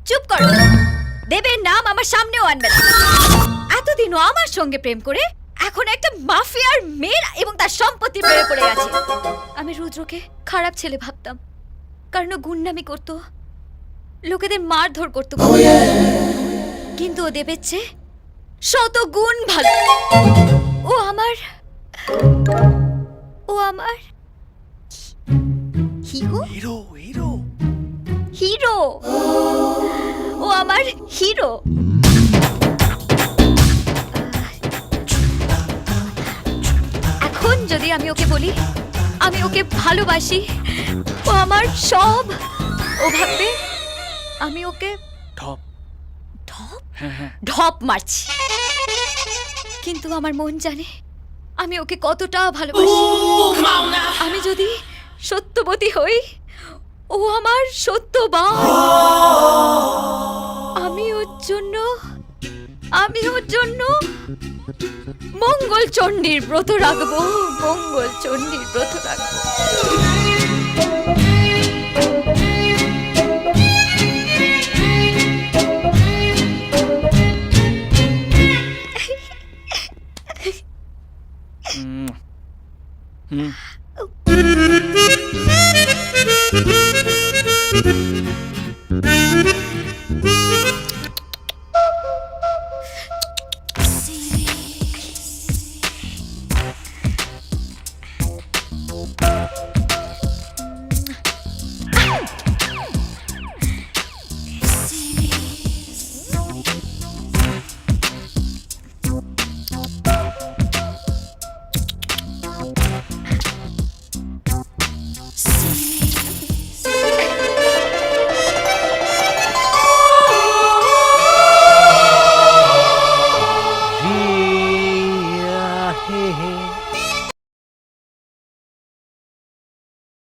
চুপ করো। দেবের নাম আমার সামনেও আনবে না। এতদিনও আমার সঙ্গে প্রেম করে এখন একটা মাফিয়ার মেয়ের এবং তার সম্পত্তি প্রেমে পড়ে গেছে। আমি রুদ্রকে খারাপ ছেলে ভাবতাম, কারণ ও গুন্ডামি করতো, লোকেদের মারধর করতো। কিন্তু ও দেবের চেয়ে শত গুণ ভালো। ও আমার হিরো। হিরো হিরো ও আমার হিরো। এখন যদি আমি ওকে বলি আমি ওকে ভালোবাসি, ও আমার সব, ও ভাববে আমি ওকে ঢপ ঢপ মারছি। কিন্তু আমার মন জানে আমি ওকে কতটা ভালোবাসি। আমি যদি সত্যবতী হই, ও আমার সত্যবান। আমি ওর জন্য মঙ্গল চণ্ডীর ব্রত রাখবো, মঙ্গল চণ্ডীর ব্রত রাখবো।